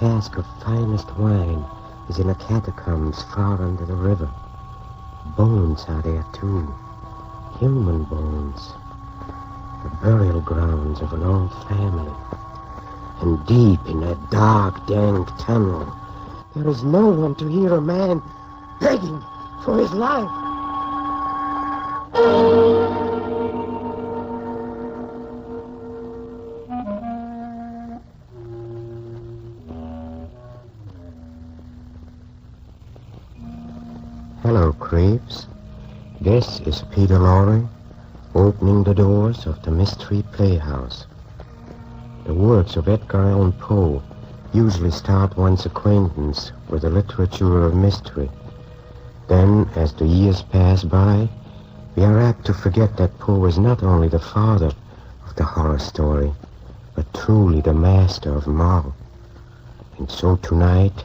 cask of finest wine is in the catacombs far under the river. Bones are there, too. Human bones. The burial grounds of an old family. And deep in that dark, dank tunnel, there is no one to hear a man begging for his life. Hello, creeps. This is Peter Lorre, opening the doors of the Mystery Playhouse. The works of Edgar Allan Poe usually start one's acquaintance with the literature of mystery. Then, as the years pass by, we are apt to forget that Poe is not only the father of the horror story, but truly the master of them all. And so tonight,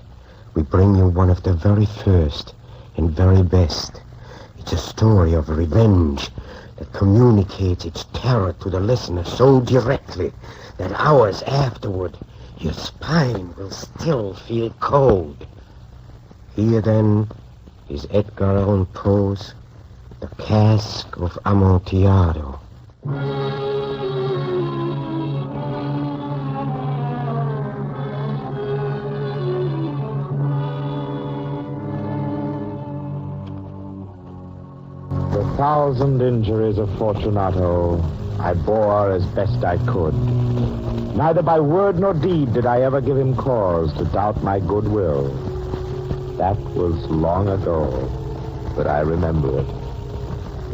we bring you one of the very first and very best. It's a story of revenge that communicates its terror to the listener so directly that hours afterward, your spine will still feel cold. Here, then, is Edgar Allan Poe's The Cask of Amontillado. The 1,000 injuries of Fortunato I bore as best I could. Neither by word nor deed did I ever give him cause to doubt my goodwill. That was long ago, but I remember it.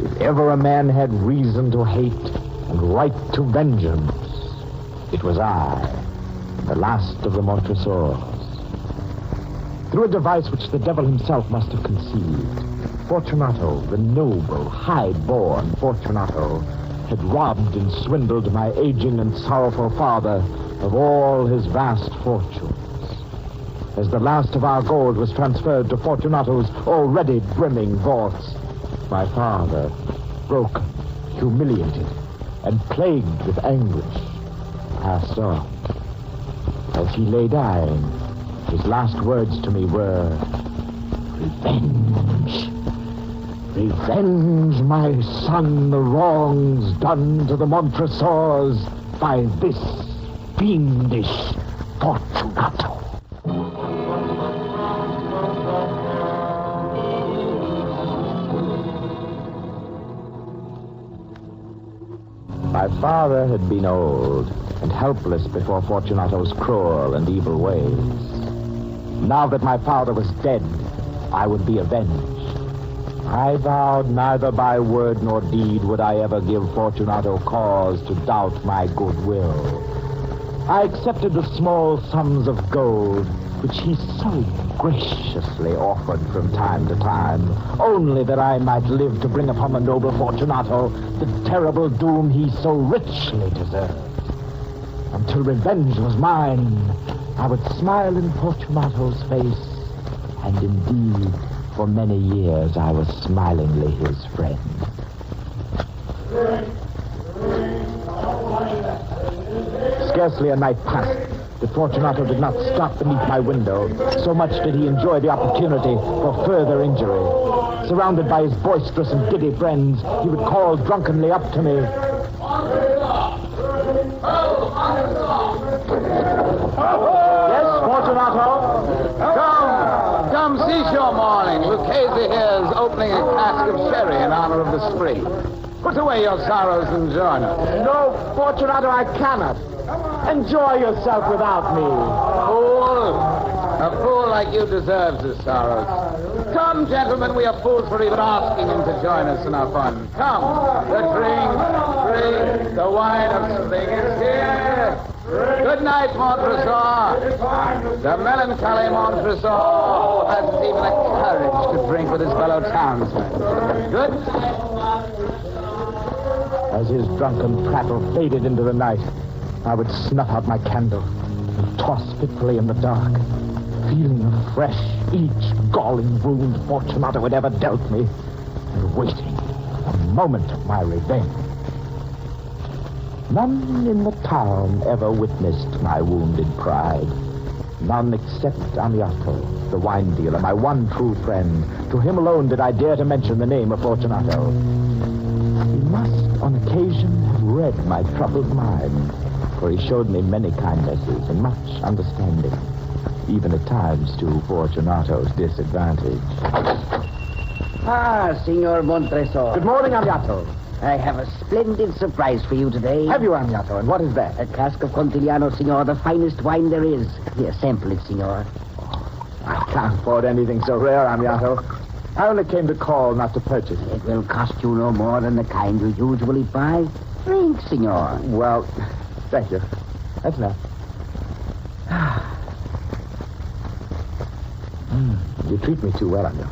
If ever a man had reason to hate and right to vengeance, it was I, the last of the Montresors. Through a device which the devil himself must have conceived, Fortunato, the noble, high-born Fortunato, had robbed and swindled my aging and sorrowful father of all his vast fortunes. As the last of our gold was transferred to Fortunato's already brimming vaults, my father, broken, humiliated, and plagued with anguish, passed on. As he lay dying, his last words to me were, "Revenge. Revenge, my son, the wrongs done to the Montresors by this fiendish Fortunato." My father had been old and helpless before Fortunato's cruel and evil ways. Now that my father was dead, I would be avenged. I vowed neither by word nor deed would I ever give Fortunato cause to doubt my goodwill. I accepted the small sums of gold which he so graciously offered from time to time, only that I might live to bring upon the noble Fortunato the terrible doom he so richly deserved. Until revenge was mine, I would smile in Fortunato's face, and indeed, for many years, I was smilingly his friend. Scarcely a night passed that Fortunato did not stop beneath my window. So much did he enjoy the opportunity for further injury. Surrounded by his boisterous and giddy friends, he would call drunkenly up to me. Yes, Fortunato? Come, seize your morning. Lucchese here is opening a cask of sherry in honor of the spree. Put away your sorrows and join us. No, Fortunato, I cannot. Enjoy yourself without me. Fool! A fool like you deserves his sorrows. Come, gentlemen, we are fools for even asking him to join us in our fun. Come, the drink, the wine of spring is here. Good night, Montresor. The melancholy Montresor hasn't even the courage to drink with his fellow townsmen. Good night. As his drunken prattle faded into the night, I would snuff out my candle and toss fitfully in the dark, feeling afresh each galling wound Fortunato had ever dealt me, and waiting a moment of my revenge. None in the town ever witnessed my wounded pride. None except Amiato, the wine dealer, my one true friend. To him alone did I dare to mention the name of Fortunato. He must, on occasion, have read my troubled mind, for he showed me many kindnesses and much understanding, even at times to Fortunato's disadvantage. Ah, Signor Montresor. Good morning, Amiato. I have a splendid surprise for you today. Have you, Amiato? And what is that? A cask of Amontillado, Signor, the finest wine there is. Here, sample it, Signor. I can't afford anything so rare, Amiato. I only came to call, not to purchase it. It will cost you no more than the kind you usually buy. Drink, Signor. Well, thank you. That's enough. You treat me too well, Amiato.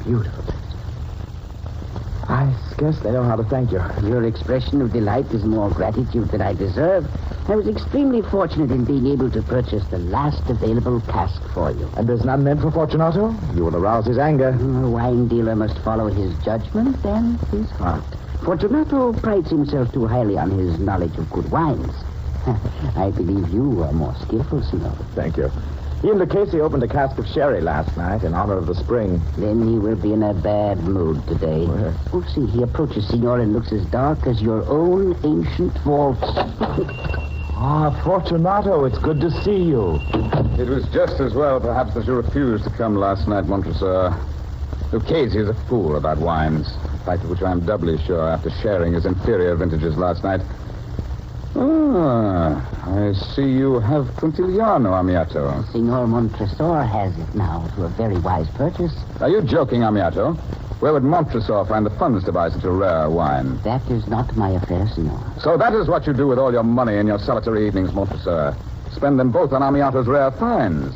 Beautiful taste. I scarcely know how to thank you. Your expression of delight is more gratitude than I deserve. I was extremely fortunate in being able to purchase the last available cask for you. And there's none meant for Fortunato? You will arouse his anger. A wine dealer must follow his judgment and his heart. Fortunato prides himself too highly on his knowledge of good wines. I believe you are more skillful, Signor. Thank you. He and Lucchese opened a cask of sherry last night in honor of the spring. Then he will be in a bad mood today. Where? Oh, see, he approaches, Signor, and looks as dark as your own ancient vault. Ah, Fortunato, it's good to see you. It was just as well, perhaps, that you refused to come last night, Montresor. Lucchese is a fool about wines, a fact of which I am doubly sure after sharing his inferior vintages last night. Ah, I see you have Contigliano, Amiato. Signor Montresor has it now to a very wise purchase. Are you joking, Amiato? Where would Montresor find the funds to buy such a rare wine? That is not my affair, Signor. So that is what you do with all your money in your solitary evenings, Montresor. Spend them both on Amiato's rare finds.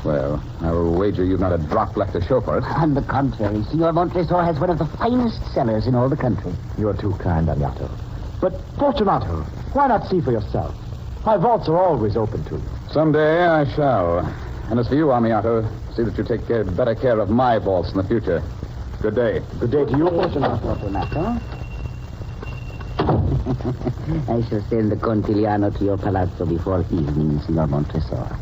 Well, I will wager you've not a drop left to show for it. On the contrary, Signor Montresor has one of the finest cellars in all the country. You're too kind, Amiato. But, Fortunato, why not see for yourself? My vaults are always open to you. Someday I shall. And as for you, Amiato, see that you take better care of my vaults in the future. Good day. Good day to you, Fortunato. Fortunato. I shall send the Contigliano to your palazzo before evening, Signor Montresor.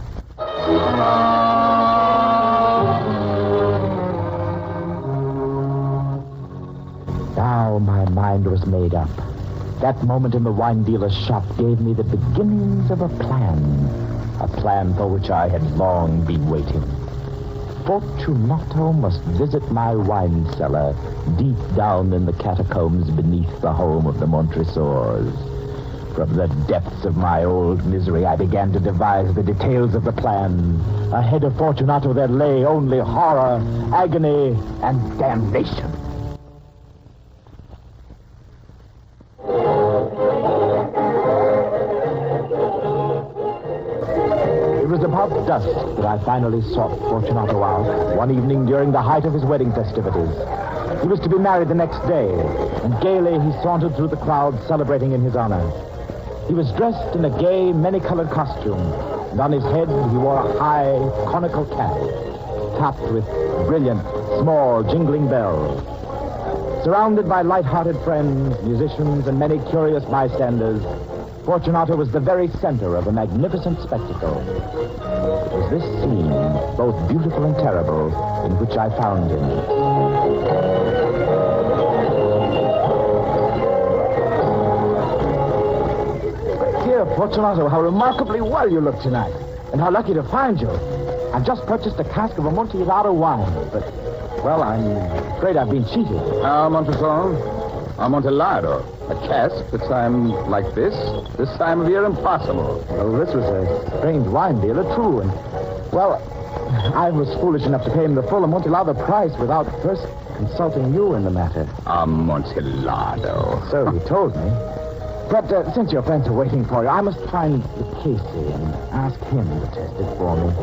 Now my mind was made up. That moment in the wine dealer's shop gave me the beginnings of a plan for which I had long been waiting. Fortunato must visit my wine cellar deep down in the catacombs beneath the home of the Montresors. From the depths of my old misery, I began to devise the details of the plan. Ahead of Fortunato there lay only horror, agony, and damnation. It was about dusk that I finally sought Fortunato out, one evening during the height of his wedding festivities. He was to be married the next day, and gaily he sauntered through the crowd celebrating in his honor. He was dressed in a gay, many-colored costume, and on his head he wore a high, conical cap, topped with brilliant, small, jingling bells. Surrounded by light-hearted friends, musicians, and many curious bystanders, Fortunato was the very center of a magnificent spectacle. It was this scene, both beautiful and terrible, in which I found him. Dear Fortunato, how remarkably well you look tonight, and how lucky to find you. I've just purchased a cask of Amontillado wine, but, well, I'm afraid I've been cheated. Montresor? Amontillado? A cask at a time like this? This time of year, impossible. Well, this was a strange wine dealer, true, and, well, I was foolish enough to pay him the full Amontillado price without first consulting you in the matter. Amontillado. So he told me. But since your friends are waiting for you, I must find Lucchese and ask him to test it for me.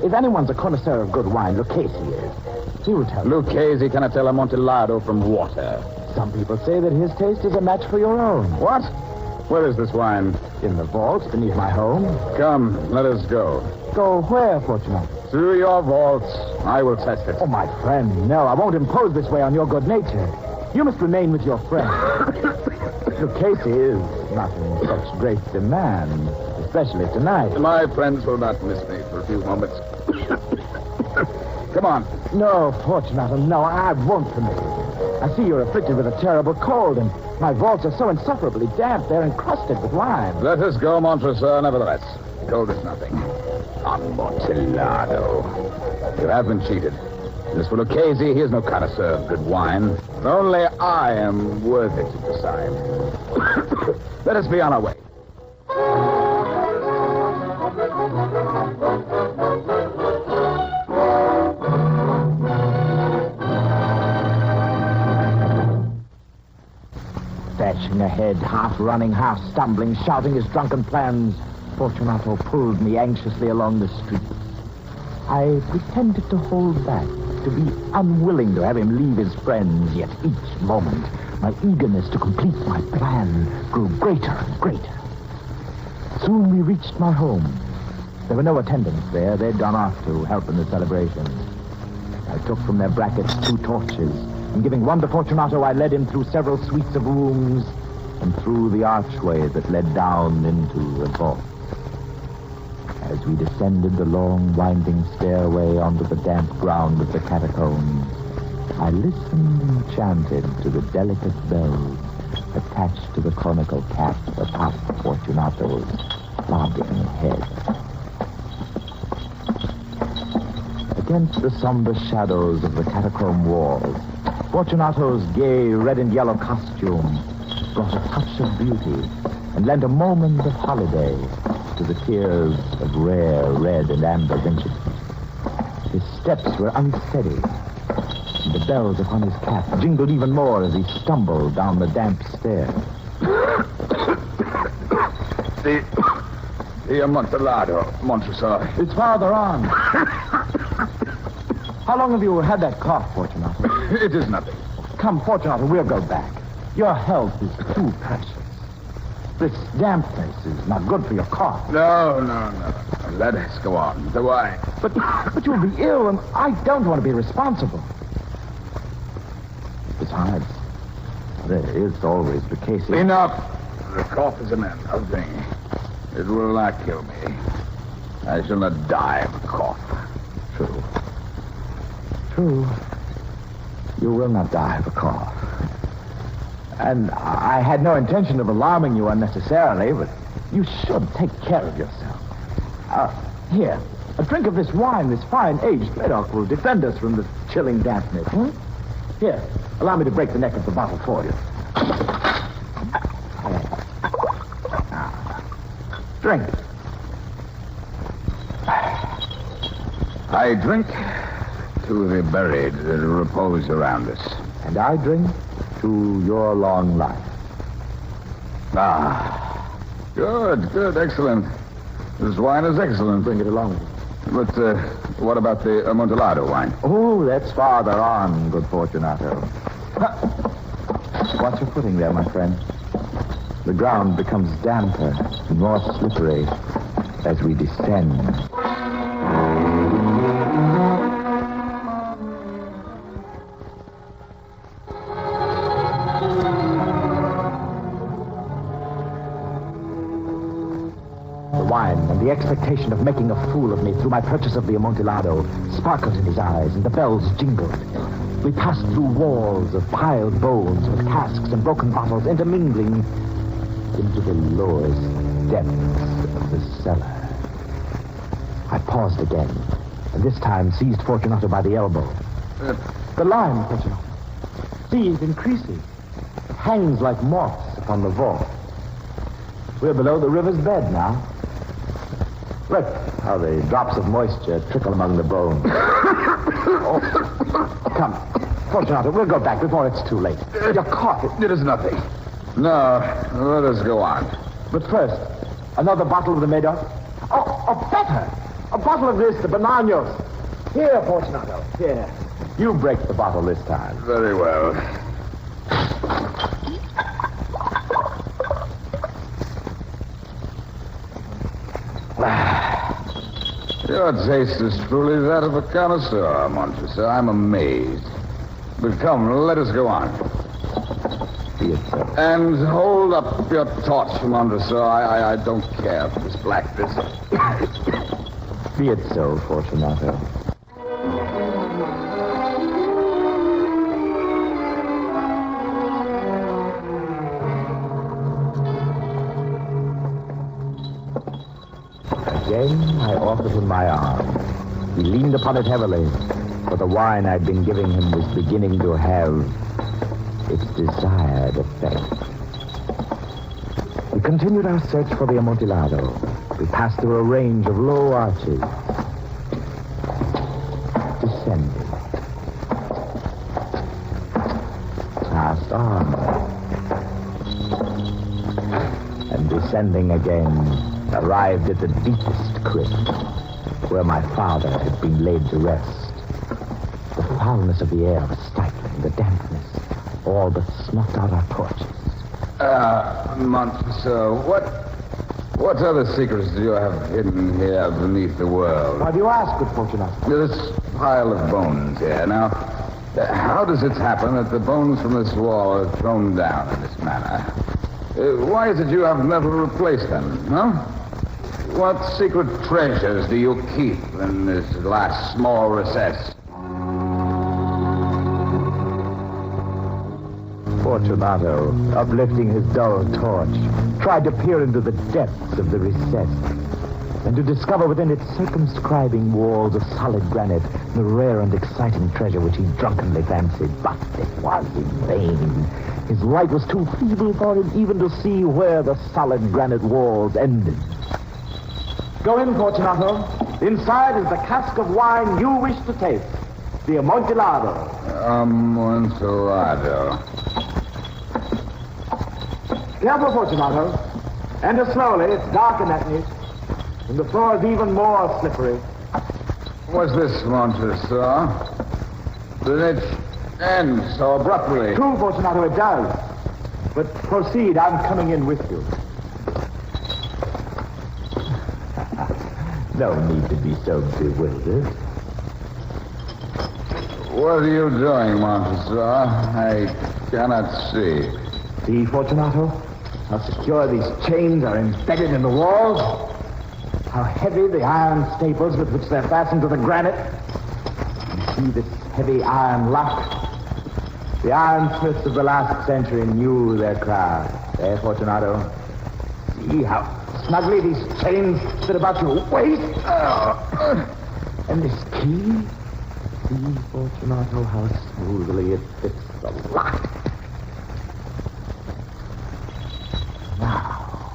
If anyone's a connoisseur of good wine, Lucchese is. He will tell you. Lucchese cannot tell Amontillado from water. Some people say that his taste is a match for your own. What? Where is this wine? In the vaults beneath my home. Come, let us go. Go where, Fortunato? To your vaults. I will test it. Oh, my friend, no, I won't impose this way on your good nature. You must remain with your friend. Lucchese is not in such great demand. especially tonight. My friends will not miss me for a few moments. Come on. No, Fortunato, no, I won't permit it. I see you're afflicted with a terrible cold, and my vaults are so insufferably damp, they're encrusted with wine. Let us go, Montresor, nevertheless. Cold is nothing. Amontillado. You have been cheated. As for Lucchese, he is no connoisseur of good wine. Only I am worthy to decide. Let us be on our way. Dashing ahead, half running, half stumbling, shouting his drunken plans, Fortunato pulled me anxiously along the street. I pretended to hold back, to be unwilling to have him leave his friends, yet each moment my eagerness to complete my plan grew greater and greater. Soon we reached my home. There were no attendants there. They'd gone off to help in the celebration. I took from their brackets 2 torches, and giving one to Fortunato, I led him through several suites of rooms and through the archway that led down into the vault. As we descended the long, winding stairway onto the damp ground of the catacombs, I listened enchanted to the delicate bells attached to the conical cap atop Fortunato's bobbing head. Against the somber shadows of the catacomb walls, Fortunato's gay red and yellow costume brought a touch of beauty and lent a moment of holiday to the tiers of rare red and amber vintage. His steps were unsteady, and the bells upon his cap jingled even more as he stumbled down the damp stairs. The Amontillado, Montresor. It's farther on. How long have you had that cough, Fortunato? It is nothing. Come, Fortunato, we'll go back. Your health is too precious. This dampness is not good for your cough. No. Let us go on. The wine. But you'll be ill, and I don't want to be responsible. Besides, there is always the case. Enough. The cough is an end thing. It will not kill me. I shall not die of a cough. True. You will not die of a cough. And I had no intention of alarming you unnecessarily, but you should take care of yourself. Here, a drink of this wine, this fine aged red oak, will defend us from the chilling dampness. Here, allow me to break the neck of the bottle for you. Drink. I drink to the buried that repose around us. And I drink to your long life. Good, excellent. This wine is excellent. Bring it along. But what about the Amontillado wine? Oh, that's farther on, good Fortunato. Watch your footing there, my friend. The ground becomes damper and more slippery as we descend. And the expectation of making a fool of me through my purchase of the Amontillado sparkled in his eyes, and the bells jingled. We passed through walls of piled bones with casks and broken bottles intermingling into the lowest depths of the cellar. I paused again, and this time seized Fortunato by the elbow. The line, Fortunato. See, it increases. It hangs like moths upon the vault. We're below the river's bed now. Look how the drops of moisture trickle among the bones. Come, Fortunato, we'll go back before it's too late. You're caught. It is nothing. No, let us go on. But first, another bottle of the Medoc. Oh, better. A bottle of this, the Bananos. Here, Fortunato, here. You break the bottle this time. Very well. Your taste is truly that of a connoisseur, Montresor. I'm amazed. But come, let us go on. Be it so. And hold up your torch, Montreal. I don't care for this black business. Be it so, Fortunato. Again, I offered him my arm. He leaned upon it heavily, for the wine I'd been giving him was beginning to have its desired effect. We continued our search for the Amontillado. We passed through a range of low arches. Descended. Passed on. And descending again, arrived at the deepest crypt, where my father had been laid to rest. The foulness of the air was stifling, the dampness all but snuffed out our torches. Montreal, what other secrets do you have hidden here beneath the world? Why do you ask, good Fortunato? This pile of bones here. Now, how does it happen that the bones from this wall are thrown down in this manner? Why is it you have never replaced them, huh? What secret treasures do you keep in this last small recess? Fortunato, uplifting his dull torch, tried to peer into the depths of the recess and to discover within its circumscribing walls of solid granite the rare and exciting treasure which he drunkenly fancied. But it was in vain. His light was too feeble for him even to see where the solid granite walls ended. Go in, Fortunato. Inside is the cask of wine you wish to taste. The Amontillado. Amontillado. Careful, Fortunato. Enter slowly. It's dark in that niche. And the floor is even more slippery. What's this, Montreal? Did it end so abruptly? True, Fortunato, it does. But proceed. I'm coming in with you. No need to be so bewildered. What are you doing, Montreal? I cannot see. See, Fortunato, how secure these chains are embedded in the walls. How heavy the iron staples with which they're fastened to the granite. You see this heavy iron lock? The ironsmiths of the last century knew their craft. There, Fortunato. See how snugly these chains fit about your waist. And this key? See, Fortunato, how smoothly it fits the lock. Now,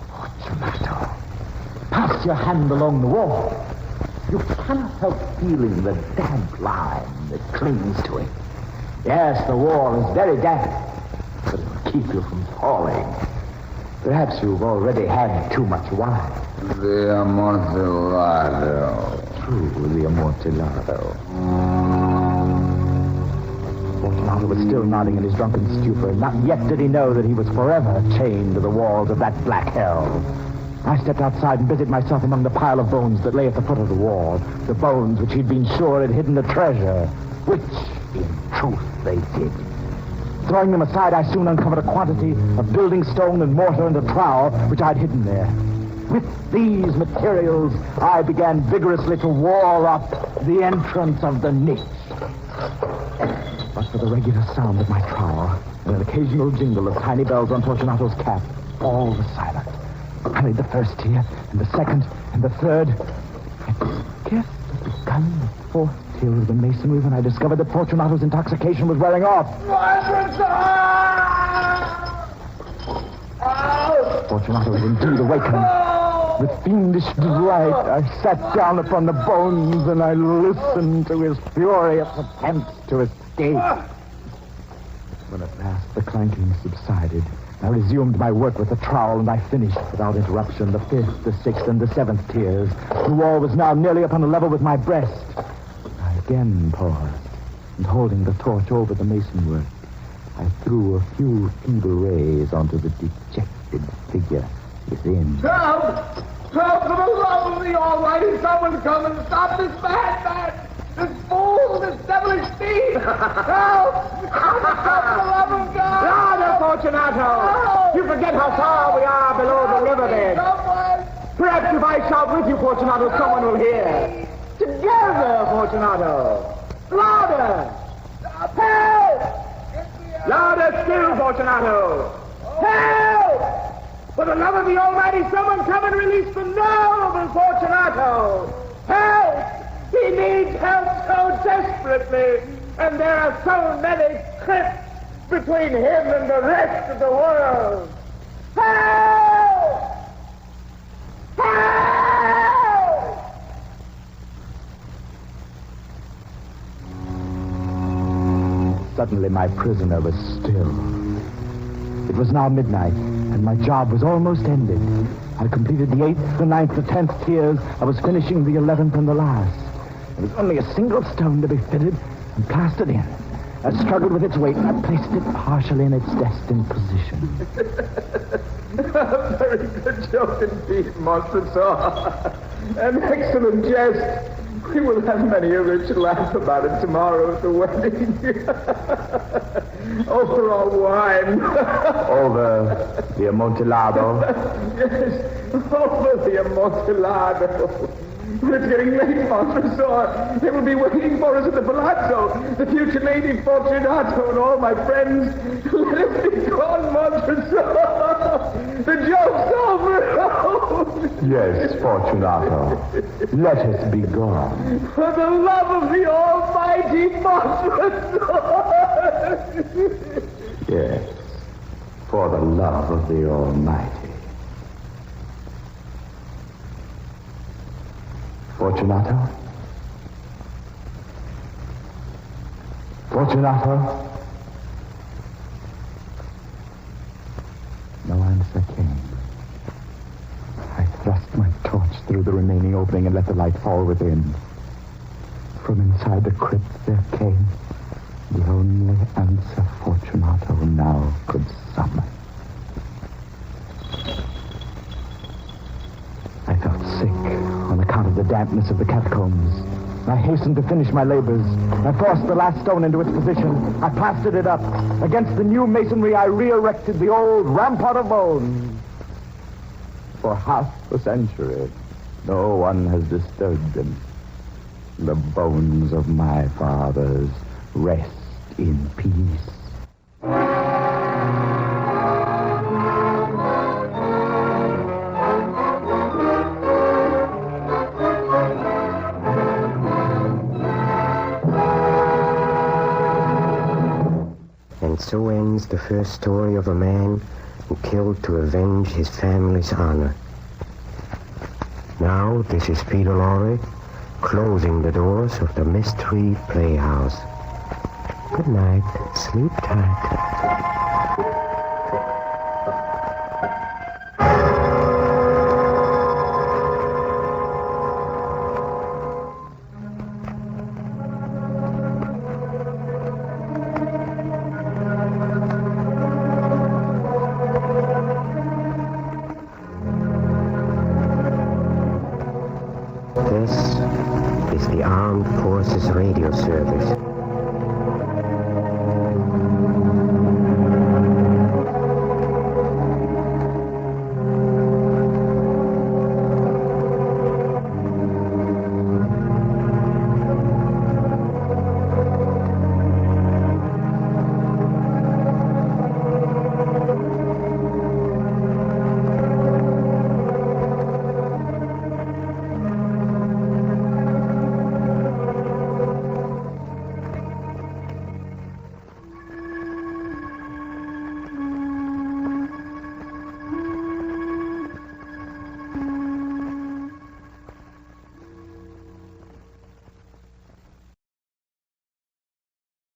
Fortunato, pass your hand along the wall. You cannot help feeling the damp lime that clings to it. Yes, the wall is very damp, but it will keep you from falling. Perhaps you've already had too much wine. The Amontillado. True, the Amontillado. Fortunato was still nodding in his drunken stupor. Not yet did he know that he was forever chained to the walls of that black hell. I stepped outside and busied myself among the pile of bones that lay at the foot of the wall. The bones which he'd been sure had hidden the treasure. Which, in truth, they did. Throwing them aside, I soon uncovered a quantity of building stone and mortar and a trowel which I'd hidden there. With these materials, I began vigorously to wall up the entrance of the niche. But for the regular sound of my trowel and an occasional jingle of tiny bells on Fortunato's cap, all was silent. I laid the first tier, and the second, and the third. I guess I'd begun the fourth tier of the masonry when I discovered that Fortunato's intoxication was wearing off. Fortunato was indeed awakened. With fiendish delight, I sat down upon the bones and I listened to his furious attempts to escape. When at last the clanking subsided, I resumed my work with the trowel, and I finished without interruption the fifth, the sixth, and the seventh tiers. The wall was now nearly upon a level with my breast. I again paused, and holding the torch over the masonwork, I threw a few feeble rays onto the dejected figure within. Help! Help, for the love of the Almighty! Someone come and stop this madman! This fool! move this devilish steed! Help! For the love of God! Louder, Fortunato! You forget how far we are below the riverbed. Someone! Perhaps if I shout with you, Fortunato, someone will hear. Together, Fortunato! Louder! Help! Louder still, Fortunato! Help! For the love of the Almighty, someone come and release the noble Fortunato! Help! He needs help so desperately, and there are so many cliffs between him and the rest of the world. Help! Help! Suddenly my prisoner was still. It was now midnight, and my job was almost ended. I completed the 8th, the 9th, the 10th tiers. I was finishing the 11th and the last. There was only a single stone to be fitted and plastered in. I struggled with its weight, and I placed it partially in its destined position. A very good joke indeed, Montresor. An excellent jest. We will have many a rich laugh about it tomorrow at the wedding. Over our wine. Over the Amontillado. Yes, over the Amontillado. It's getting late, Montresor. They will be waiting for us at the palazzo. The future lady Fortunato and all my friends. Let us be gone, Montresor. The joke's over. Yes, Fortunato. Let us be gone. For the love of the Almighty, Montresor. Yes, for the love of the Almighty. Fortunato? Fortunato? No answer came. I thrust my torch through the remaining opening and let the light fall within. From inside the crypt there came the only answer Fortunato now could summon. I felt sick on account of the dampness of the catacombs. I hastened to finish my labors. I forced the last stone into its position. I plastered it up. Against the new masonry, I re-erected the old rampart of bones. For half a century, no one has disturbed them. The bones of my fathers rest in peace. And so ends the first story of a man who killed to avenge his family's honor. Now, this is Peter Lorre, closing the doors of the Mystery Playhouse. Good night. Sleep tight. This is the Armed Forces Radio Service.